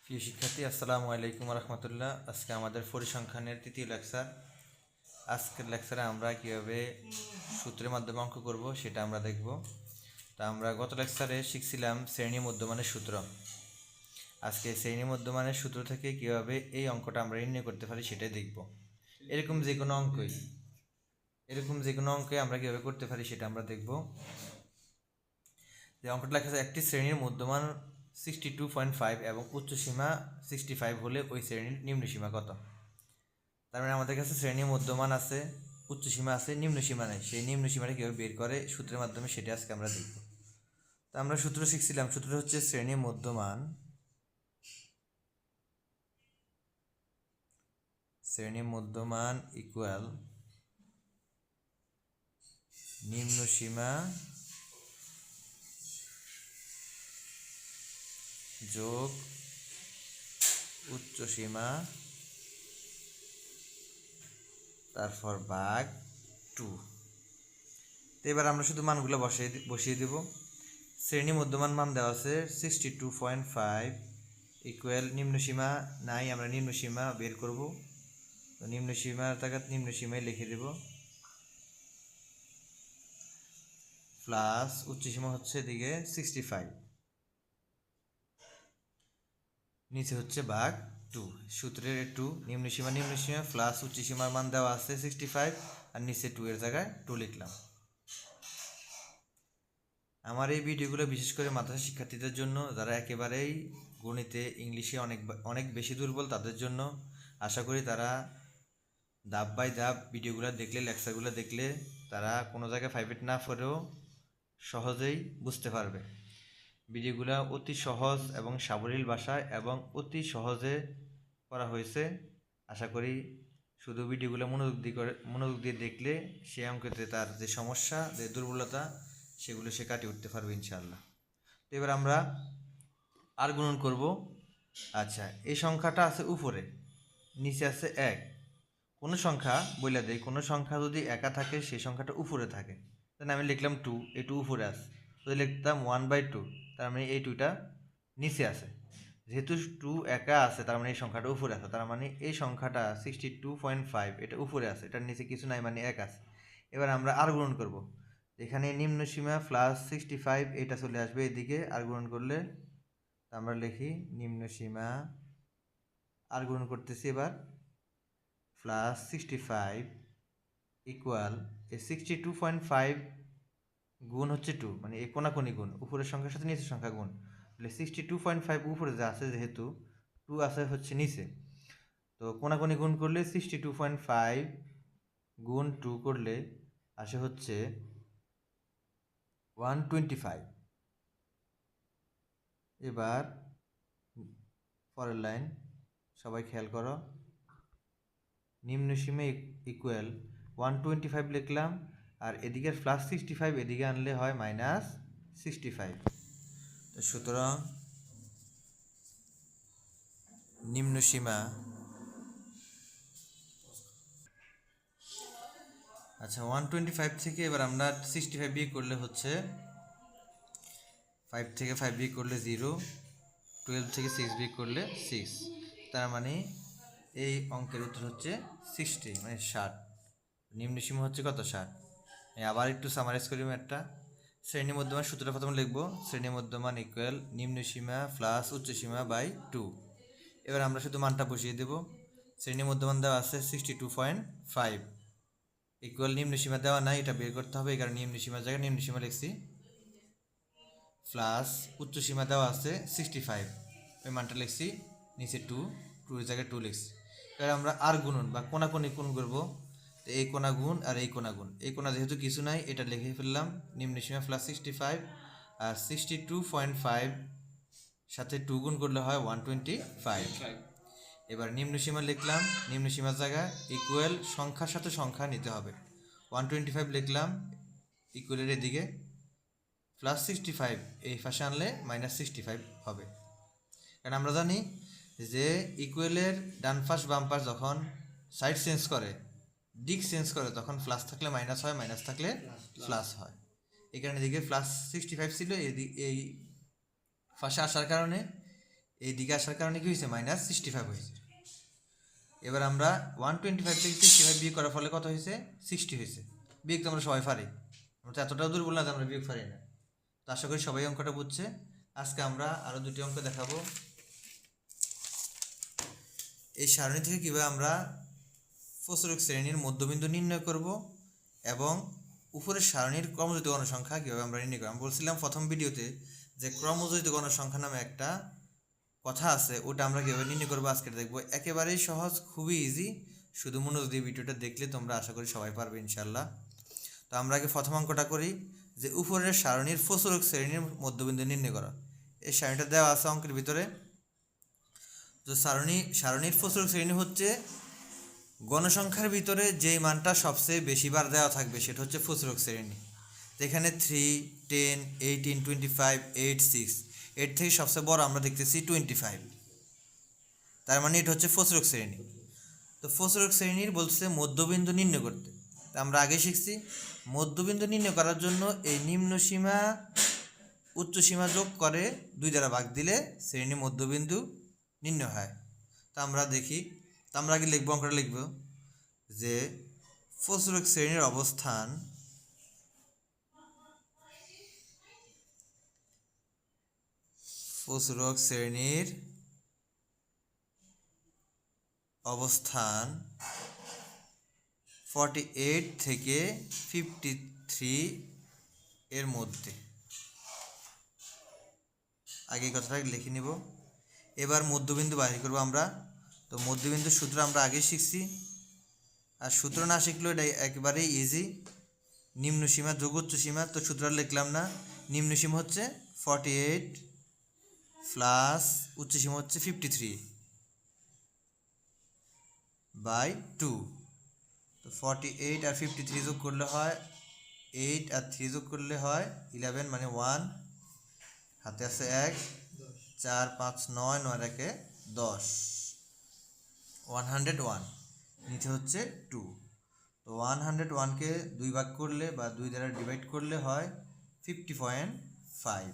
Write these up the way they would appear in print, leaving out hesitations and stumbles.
প্রিয় শিক্ষার্থী, আসসালামু আলাইকুম রহমতুল্লাহ। আজকে আমাদের পরিসংখ্যানের তৃতীয় লেকচার। আজকের লেকচারে আমরা কীভাবে সূত্রের মাধ্যমে অঙ্ক করব সেটা আমরা দেখব। তা আমরা গত লেকচারে শিখছিলাম শ্রেণী মধ্যমানের সূত্র। আজকে শ্রেণী মধ্যমানের সূত্র থেকে কীভাবে এই অঙ্কটা আমরা নির্ণয় করতে পারি সেটাই দেখব। এরকম যে কোনো অঙ্কে আমরা কীভাবে করতে পারি সেটা আমরা দেখব। যে অঙ্কটা লেখা আছে, একটি শ্রেণীর মধ্যমান 62.5 এবং উচ্চসীমা 65 হলে ওই শ্রেণীর নিম্নসীমা কত? তার মানে আমাদের কাছে শ্রেণীর মধ্যমান আছে, উচ্চসীমা আছে, নিম্নসীমা নেই। সেই নিম্নসীমাটা কীভাবে বের করে সূত্রের মাধ্যমে সেটা আজকে আমরা দেখব। তো আমরা সূত্র শিখছিলাম, সূত্রটা হচ্ছে শ্রেণী মধ্যমান ইকুয়াল নিম্নসীমা যোগ উচ্চসীমা তারপর ভাগ 2। তো এবার আমরা শুধু মানগুলো বসিয়ে দেব। শ্রেণী মধ্যমান মান দেওয়া আছে 62.5 ইকুয়াল নিম্নসীমা নাই, আমরা নিম্নসীমা বের করব। তো নিম্নসীমার জায়গায় নিম্নসীমায় লিখে দেব, প্লাস উচ্চসীমা হচ্ছে এদিকে 65, নিচে হচ্ছে ভাগ 2। সূত্রের 2, নিম্নসীমা প্লাস উচ্চসীমার মান দেওয়া আছে 65 আর নিচে 2 এর জায়গায় 2 লিখলাম। আমার এই ভিডিওগুলো বিশেষ করে মাদ্রাসা শিক্ষার্থীদের জন্য, যারা একেবারেই গণিতে ইংলিশে অনেক বেশি দুর্বল, তাদের জন্য। আশা করি তারা ধাপ বাই ধাপ ভিডিওগুলো দেখলে, লেকচারগুলো দেখলে তারা কোনো জায়গায় ফাইভেট না পড়েও সহজেই বুঝতে পারবে। ভিডিওগুলো অতি সহজ এবং সাবলীল ভাষায় এবং অতি সহজে করা হয়েছে। আশা করি শুধু ভিডিওগুলো মনোযোগ দিয়ে দেখলে সে অঙ্কেতে তার যে সমস্যা, যে দুর্বলতা, সেগুলো সে কাটিয়ে উঠতে পারবে ইনশাআল্লাহ। তো এবার আমরা আর গুণন করব। আচ্ছা, এই সংখ্যাটা আছে উপরে, নিচে আছে 1। কোনো সংখ্যা বলে দেয়, কোনো সংখ্যা যদি একা থাকে সেই সংখ্যাটা উপরে থাকে, তাহলে আমি লিখলাম 2, এই 2 উপরে আছে। যদি লিখতাম 1/2, তার মানে এই 2টা নিচে আছে। যেহেতু 2 একা আছে তার মানে এই সংখ্যাটা উপরে আছে, তার মানে এই সংখ্যাটা 62.5 এটা উপরে আছে, এটার নিচে কিছু নাই, মানে 1 আছে। এবার আমরা আর গুণন করব। এখানে নিম্নসীমা প্লাস 65 এটা চলে আসবে এদিকে, আর গুণন করলে আমরা লিখি নিম্নসীমা, আর গুণন করতেছি এবার, প্লাস 65 ইকুয়াল এই 62.5 গুণ হচ্ছে 2, মানে এই কোনাকুনি গুণ, উপরের সংখ্যার সাথে নিচের সংখ্যা গুণ। তাহলে 62.5 উপরে যা আছে, যেহেতু 2 আছে হচ্ছে নিচে, তো কোনাকুনি গুণ করলে 62.5 গুণ 2 করলে আসে হচ্ছে 125। এবার পরের লাইন সবাই খেয়াল করো, নিম্নসীমা ইকুয়াল 125 লিখলাম, আর এদিকের প্লাস 65 এদিকে আনলে হয় -65। তো সুতরাং নিম্নসীমা, আচ্ছা 125 থেকে এবার আমরা 65 বিয়োগ করলে হচ্ছে 5 থেকে 5 বিয়োগ করলে 0, 12 থেকে 6 বিয়োগ করলে 6, তার মানে এই অঙ্কের উত্তর হচ্ছে 60, মানে 60। নিম্নসীমা হচ্ছে কত? 60। আবার একটু সামারাইজ করি ম্যাথটা। শ্রেণী মধ্যমান সূত্রটা প্রথমে লিখবো, শ্রেণী মধ্যমান ইকুয়াল নিম্নসীমা প্লাস উচ্চসীমা বাই 2। এবার আমরা শুধু মানটা বসিয়ে দেব। শ্রেণী মধ্যমান দেওয়া আছে 62.5 ইকুয়াল নিম্নসীমা দেওয়া নাই, এটা বের করতে হবে, এই কারণে নিম্নসীমার জায়গায় নিম্নসীমা লিখছি, প্লাস উচ্চসীমা দেওয়া আছে 65, ওই মানটা লিখছি, নিচে 2 এর জায়গায় 2 লিখছি। এবার আমরা আর গুণন বা কোনাকুনি গুণ করবো। তো এই কোনা গুণ আর এই কোনা গুণ, এই কোনা যেহেতু কিছু নাই এটা লিখে ফেললাম, নিম্নসীমা প্লাস 65 আর 62.5 সাথে 2 গুণ করলে হয় 125। এবার নিম্নসীমা লিখলাম, নিম্নসীমার জায়গায় ইকুয়াল সংখ্যার সাথে সংখ্যা নিতে হবে, 125 লিখলাম, ইকুয়ালের এদিকে প্লাস 65 এই পাশে আনলে -65 হবে। কারণ আমরা জানি যে ইকুয়ালের ডান পাশ বাম পাশ যখন সাইড চেঞ্জ করে, দিক চেঞ্জ করে, তখন প্লাস থাকলে মাইনাস হয়, মাইনাস থাকলে প্লাস হয়। এই কারণে এদিকে প্লাস 65 ছিল, এই পাশে আসার কারণে এই দিকে আসার কারণে কি হয়েছে, -65 হয়েছে। এবার আমরা 125 থেকে 65 বিয়োগ করার ফলে কত হয়েছে, 60 হয়েছে। বিয়োগ তো আমরা সবাই পারি, আমরা তো এতটাও দুর্বল না যে আমরা বিয়োগ পারি না। তো আশা করি সবাই অঙ্কটা বুঝছে। আজকে আমরা আরও দুটি অঙ্ক দেখাবো। এই সারণী থেকে কীভাবে আমরা প্রচুরক শ্রেণীর মধ্যবিন্দু নির্ণয় করব এবং উপরের সারণীর ক্রমযুক্ত গণসংখ্যা কীভাবে আমরা নির্ণয় করব। আমি বলছিলাম প্রথম ভিডিওতে যে ক্রমযুক্ত গণসংখ্যা নামে একটা কথা আছে, ওটা আমরা কীভাবে নির্ণয় করবো আজকে দেখবো। একেবারেই সহজ, খুবই ইজি, শুধু মনোযোগ দিয়ে ভিডিওটা দেখলে তোমরা আশা করি সবাই পারবে ইনশাল্লাহ। তো আমরা আগে প্রথম অঙ্কটা করি, যে উপরের সারণীর প্রচুরক শ্রেণীর মধ্যবিন্দু নির্ণয় করা। এই সারণীটা দেওয়া আছে অঙ্কের ভিতরে। তো সারণীর প্রচুরক শ্রেণী হচ্ছে গণসংখ্যার ভিতরে যেই মানটা সবচেয়ে বেশিবার দেওয়া থাকবে সেটা হচ্ছে প্রচুরক শ্রেণী। তো এখানে 3, 10, 18, 25, 8, 6, এর থেকে সবচেয়ে বড় আমরা দেখতেছি 25, তার মানে এটা হচ্ছে প্রচুরক শ্রেণী। তো প্রচুরক শ্রেণীর বলছে মধ্যবিন্দু নির্ণয় করতে। তা আমরা আগে শিখছি মধ্যবিন্দু নির্ণয় করার জন্য এই নিম্ন সীমা উচ্চ সীমা যোগ করে 2 দ্বারা ভাগ দিলে শ্রেণী মধ্যবিন্দু নির্ণয় হয়। তা আমরা দেখি, তা আমরা আগে লিখবো, অঙ্কটা লিখব যে প্রচুরক শ্রেণীর অবস্থান প্রচুরক শ্রেণীর অবস্থান 48 থেকে 53 এর মধ্যে। আগে কথাটা লিখে নিব। এবার মধ্যবিন্দু বাহির করব আমরা। তো মধ্যবিন্দুর সূত্র আমরা আগে শিখছি, আর সূত্র না শিখলেও এটা একেবারেই ইজি। নিম্ন সীমা যোগ উচ্চ সীমা, তো সূত্র লিখলাম না। নিম্ন সীমা হচ্ছে 48 প্লাস উচ্চ সীমা হচ্ছে 53/2। তো 48 আর 53 যোগ করলে হয় 8, আর 3 যোগ করলে হয় 11, মানে 1, হাতে আছে 1, 4, 5, 9, 9 একে 10, 101, নিচে হচ্ছে 2। তো 101কে 2 ভাগ করলে বা 2 দ্বারা ডিভাইড করলে হয় 50.5।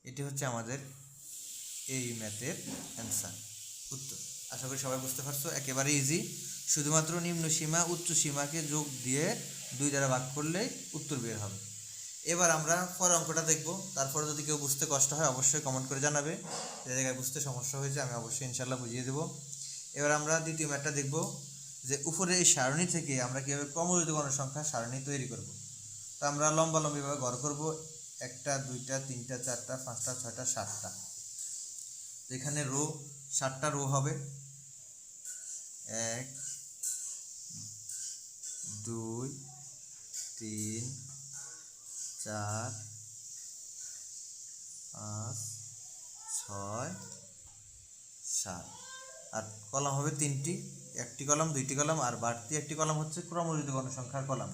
এটি হচ্ছে আমাদের এই ম্যাথের অ্যান্সার, উত্তর। আশা করি সবাই বুঝতে পারছো, একেবারে ইজি। শুধুমাত্র নিম্ন সীমা উচ্চ সীমাকে যোগ দিয়ে 2 দ্বারা ভাগ করলেই উত্তর বের হবে। এবার আমরা পরের অঙ্কটা দেখব। তারপরে যদি কেউ বুঝতে কষ্ট হয় অবশ্যই কমেন্ট করে জানাবে, যে জায়গায় বুঝতে সমস্যা হয়েছে আমি অবশ্যই ইনশাল্লাহ বুঝিয়ে দেবো। এবার আমরা দ্বিতীয় ম্যাথটা দেখব, যে উপরে এই সারণী থেকে আমরা কীভাবে ক্রমযুক্ত গণসংখ্যা সারণী তৈরি করব। তো আমরা লম্বালম্বিভাবে গড় করব, 1টা 2টা 3টা 4টা 5টা 6টা 7টা। তো এখানে রো 7টা রো হবে, 1 2 3 4 5 6 7, আর কলাম হবে 3টি, 1টি কলাম 2টি কলাম, আর বাড়তি একটি কলাম হচ্ছে ক্রমযুক্ত গণসংখ্যার কলাম।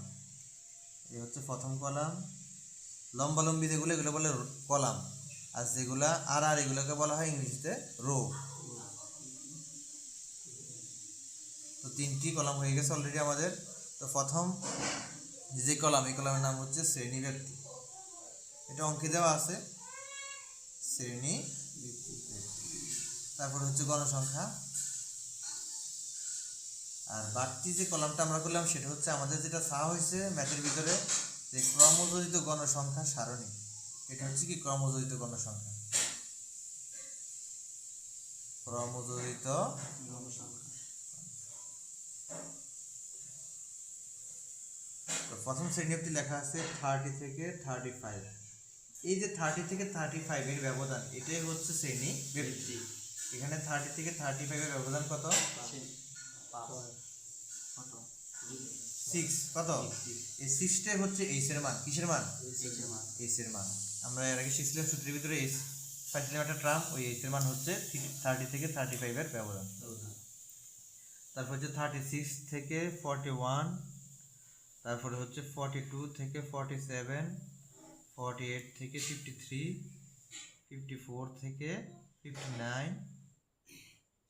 এই হচ্ছে প্রথম কলাম। লম্বালম্বি যেগুলো এগুলো বলে কলাম, আর যেগুলা আর এগুলোকে বলা হয় ইংরেজিতে রো। তো 3টি কলাম হয়ে গেছে অলরেডি আমাদের। তো প্রথম যে কলাম, এই কলামের নাম হচ্ছে শ্রেণী ব্যক্তি, এটা অঙ্কে দেওয়া আছে শ্রেণী। তারপর হচ্ছে গণসংখ্যা, আর বাড়তি যে কলামটা আমরা করলাম সেটা হচ্ছে আমাদের যেটা চাওয়া হয়েছে ম্যাথের ভিতরে, যে ক্রমযোজিত গণসংখ্যা সারণী। এটা হচ্ছে কি ক্রমযোজিত গণসংখ্যা, ক্রমযোজিত প্রথম শ্রেণী অবধি লেখা আছে 30 থেকে 35। এই যে 30 থেকে 35 এর ব্যবধান, এটাই হচ্ছে শ্রেণী ব্যক্তি। এখানে 30 থেকে 35 এর ব্যবধান কত, 6, কত, এই 6টাই হচ্ছে এইচ এর মান। কিসের মান, এইচ এর মান। আমরা এর আগে শিখছিলাম সূত্রের ভিতরে এইচ পাইছিলাম একটা ট্রাম, ওই এইচ এর মান হচ্ছে 30 থেকে 35 এর ব্যবধান। তারপর হচ্ছে 36 থেকে 41, তারপরে হচ্ছে 42 থেকে 47, 48 থেকে 53, 54 থেকে 59,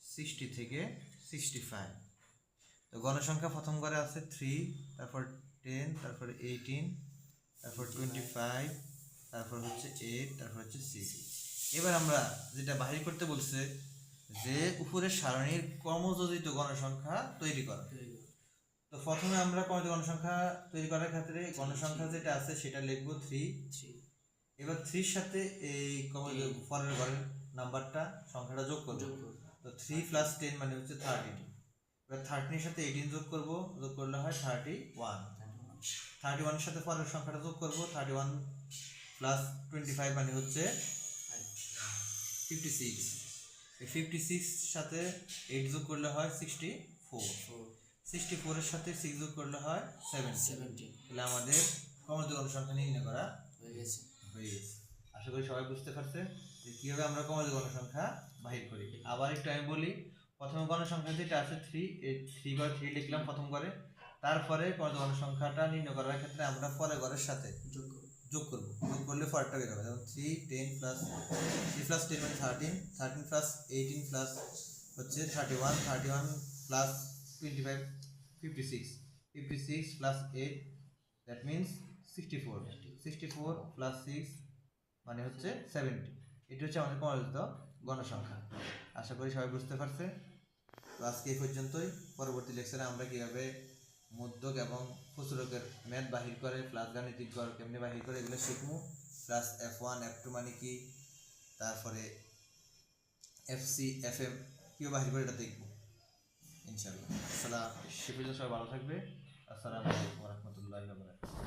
60 থেকে 65। তো গণসংখ্যা প্রথম ঘরে আছে 3, তারপর 10, তারপর 18, তারপর 25, তারপর হচ্ছে 8, তারপর হচ্ছে 6। এবার আমরা যেটা বাহির করতে বলছে যে উপরের সারণীর ক্রমযোজিত গণসংখ্যা তৈরি করা। তো প্রথমে আমরা ক্রমযোজিত গণসংখ্যা তৈরি করার ক্ষেত্রে গণসংখ্যা যেটা আছে সেটা লিখবো 3। এবার 3 সাথে এই পরের ঘরের নাম্বারটা সংখ্যাটা যোগ করব। তো 3 + 10 মানে হচ্ছে 13। এবার 13 এর সাথে 18 যোগ করব, যোগ করলে হয় 31। 31 এর সাথে পরের সংখ্যাটা যোগ করব, 31 + 25 মানে হচ্ছে 56। এই 56 সাথে 8 যোগ করলে হয় 64। 64 এর সাথে 6 যোগ করলে হয় 70। তাহলে আমাদের ক্রমযোজিত গণসংখ্যা নির্ণয় করা হয়ে গেছে। আশা করি সবাই বুঝতে পারছে যে কিভাবে আমরা ক্রমযোজিত গণসংখ্যা বাহির করি। আবার একটু আমি বলি, প্রথম গণসংখ্যা যেটা আছে 3, এই 3 ঘর 3 লিখলাম প্রথম ঘরে, তারপরে ক্রমযোজিত গণসংখ্যাটা নির্ণয় করার ক্ষেত্রে আমরা পরের ঘরের সাথে যোগ করব। যোগ করলে পরেরটা বের হবে। যেমন 3 10 + 3 + 10 মানে 13, 13 + 18 প্লাস হচ্ছে 31, 31 + 25 56, 56 + 8 দ্যাট মিন্স 64, 64 + 6 মানে হচ্ছে 70। এটা হচ্ছে আমাদের ক্রমযোজিত গণসংখ্যা। আশা করি সবাই বুঝতে পারছে। তো আজকে এই পর্যন্তই। পরবর্তী লেকচারে আমরা কীভাবে মধ্যক এবং প্রচুরকের ম্যাথ বাহির করে, প্লাস গাণিতিক গড় কেমনি বাহির করে এগুলো শিখবো। প্লাস F1 F2 মানে কি, তারপরে FC FM কীভাবে বাহির করে এটা দেখবো ইনশাআল্লাহ। সে পর্যন্ত সবাই ভালো থাকবে। আসসালামু আলাইকুম ওয়া রাহমাতুল্লাহি ওয়া বারাকাতুহু।